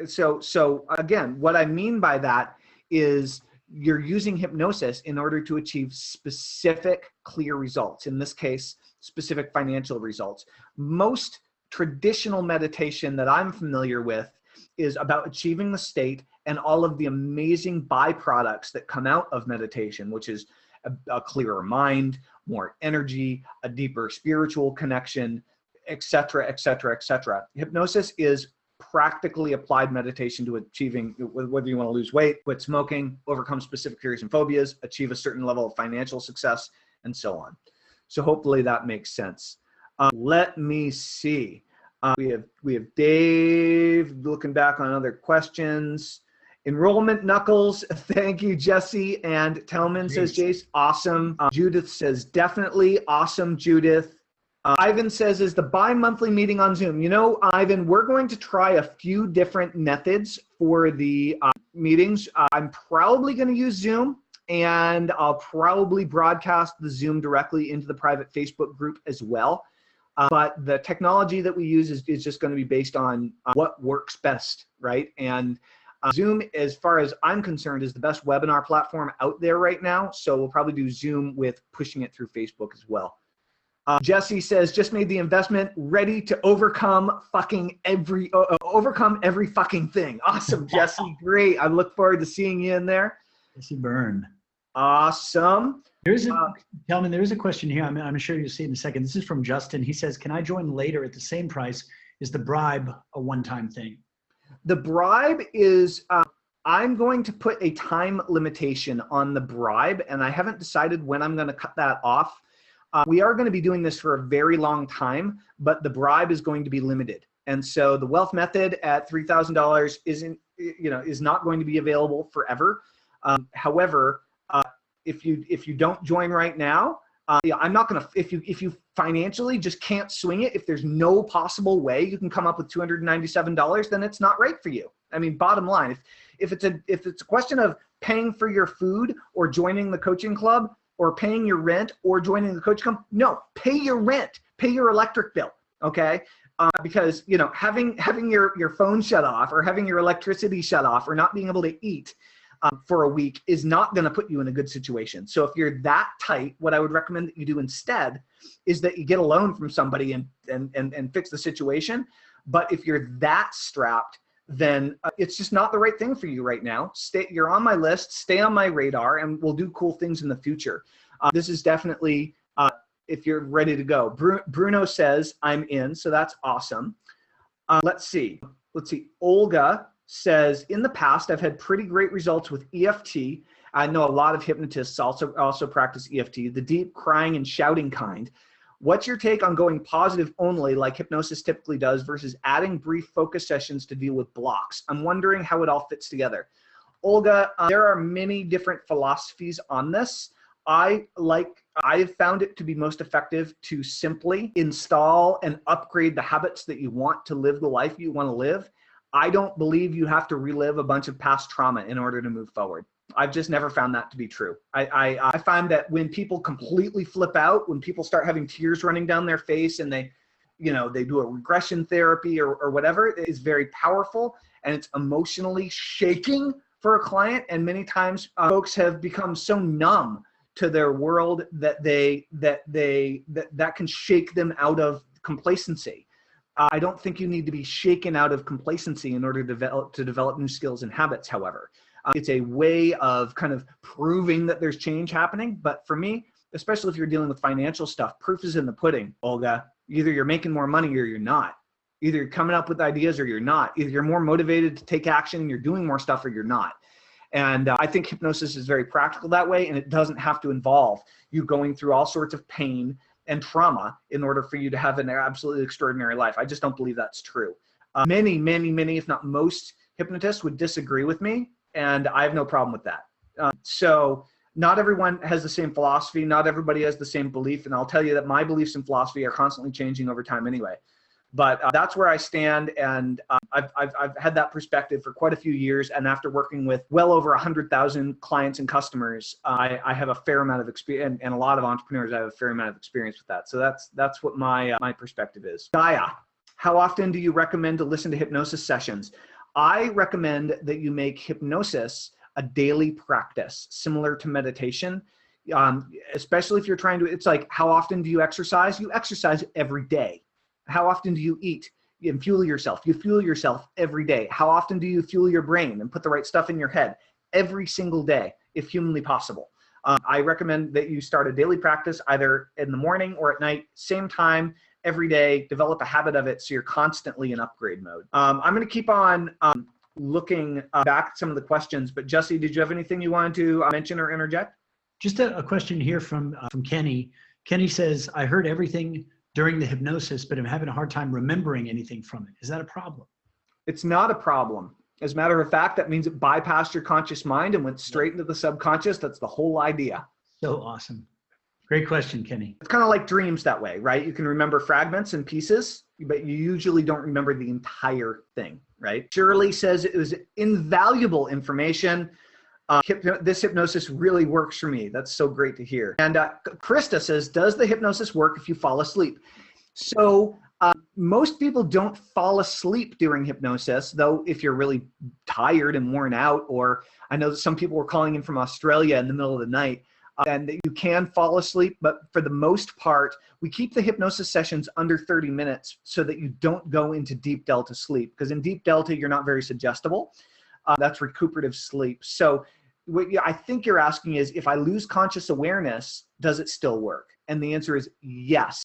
So again, what I mean by that is you're using hypnosis in order to achieve specific, clear results. In this case, specific financial results. Most traditional meditation that I'm familiar with is about achieving the state and all of the amazing byproducts that come out of meditation, which is a clearer mind, more energy, a deeper spiritual connection, etc., etc., etc. Hypnosis is practically applied meditation to achieving, whether you want to lose weight, quit smoking, overcome specific fears and phobias, achieve a certain level of financial success, and so on. So hopefully that makes sense. Let me see. We have Dave looking back on other questions. Enrollment Knuckles, thank you, Jesse. And Telman says, Jace, awesome. Judith says, definitely awesome, Judith. Ivan says, is the bi-monthly meeting on Zoom? You know, Ivan, we're going to try a few different methods for the meetings. I'm probably going to use Zoom, and I'll probably broadcast the Zoom directly into the private Facebook group as well. But the technology that we use is just going to be based on what works best, right? And Zoom, as far as I'm concerned, is the best webinar platform out there right now. So we'll probably do Zoom with pushing it through Facebook as well. Jesse says, just made the investment, ready to overcome every fucking thing. Awesome, Jesse. Great. I look forward to seeing you in there. Jesse Byrne. Awesome. There's a question here. I'm sure you'll see it in a second. This is from Justin. He says, can I join later at the same price? Is the bribe a one-time thing? The bribe is, I'm going to put a time limitation on the bribe, and I haven't decided when I'm going to cut that off. We are going to be doing this for a very long time, but the bribe is going to be limited. And so the wealth method at $3,000 is not going to be available forever. However, if you don't join right now, I'm not going to, if you financially just can't swing it, if there's no possible way you can come up with $297, then it's not right for you. I mean, bottom line, if it's a question of paying for your food or joining the coaching club, or paying your rent or joining the coaching club, no, pay your rent, pay your electric bill, okay? Because, you know, having your phone shut off or having your electricity shut off or not being able to eat for a week is not going to put you in a good situation. So if you're that tight, what I would recommend that you do instead is that you get a loan from somebody and fix the situation. But if you're that strapped, then it's just not the right thing for you right now. You're on my list, stay on my radar, and we'll do cool things in the future. This is definitely, if you're ready to go. Bruno says, I'm in, so that's awesome. Let's see. Olga says, in the past, I've had pretty great results with EFT. I know a lot of hypnotists also practice EFT, the deep crying and shouting kind. What's your take on going positive only like hypnosis typically does versus adding brief focus sessions to deal with blocks? I'm wondering how it all fits together. Olga, there are many different philosophies on this. I've found it to be most effective to simply install and upgrade the habits that you want to live the life you want to live. I don't believe you have to relive a bunch of past trauma in order to move forward. I've just never found that to be true. I find that when people completely flip out, when people start having tears running down their face and they do a regression therapy or whatever, it is very powerful and it's emotionally shaking for a client. And many times folks have become so numb to their world that that can shake them out of complacency. I don't think you need to be shaken out of complacency in order to develop new skills and habits, however. It's a way of kind of proving that there's change happening. But for me, especially if you're dealing with financial stuff, proof is in the pudding, Olga. Either you're making more money or you're not. Either you're coming up with ideas or you're not. Either you're more motivated to take action and you're doing more stuff or you're not. And I think hypnosis is very practical that way, and it doesn't have to involve you going through all sorts of pain and trauma in order for you to have an absolutely extraordinary life. I just don't believe that's true. Many, if not most hypnotists would disagree with me. And I have no problem with that. So not everyone has the same philosophy. Not everybody has the same belief. And I'll tell you that my beliefs and philosophy are constantly changing over time anyway. But that's where I stand. And I've had that perspective for quite a few years. And after working with well over 100,000 clients and customers, I have a fair amount of experience, and a lot of entrepreneurs, I have a fair amount of experience with that. So that's what my perspective is. Gaia, how often do you recommend to listen to hypnosis sessions? I recommend that you make hypnosis a daily practice, similar to meditation. Especially if you're trying to, it's like, how often do you exercise? You exercise every day. How often do you eat? You fuel yourself. You fuel yourself every day. How often do you fuel your brain and put the right stuff in your head? Every single day, if humanly possible. I recommend that you start a daily practice either in the morning or at night, same time, every day. Develop a habit of it so you're constantly in upgrade mode. I'm going to keep on looking back at some of the questions, but Jesse, did you have anything you wanted to mention or interject? Just a question here from Kenny. Kenny says, I heard everything during the hypnosis, but I'm having a hard time remembering anything from it. Is that a problem? It's not a problem. As a matter of fact, that means it bypassed your conscious mind and went straight into the subconscious. That's the whole idea. So awesome. Great question, Kenny. It's kind of like dreams that way, right? You can remember fragments and pieces, but you usually don't remember the entire thing, right? Shirley says it was invaluable information. This hypnosis really works for me. That's so great to hear. And Krista says, does the hypnosis work if you fall asleep? So most people don't fall asleep during hypnosis, though if you're really tired and worn out, or I know that some people were calling in from Australia in the middle of the night, and you can fall asleep, but for the most part, we keep the hypnosis sessions under 30 minutes so that you don't go into deep delta sleep, because in deep delta, you're not very suggestible. That's recuperative sleep. So what I think you're asking is, if I lose conscious awareness, does it still work? And the answer is yes.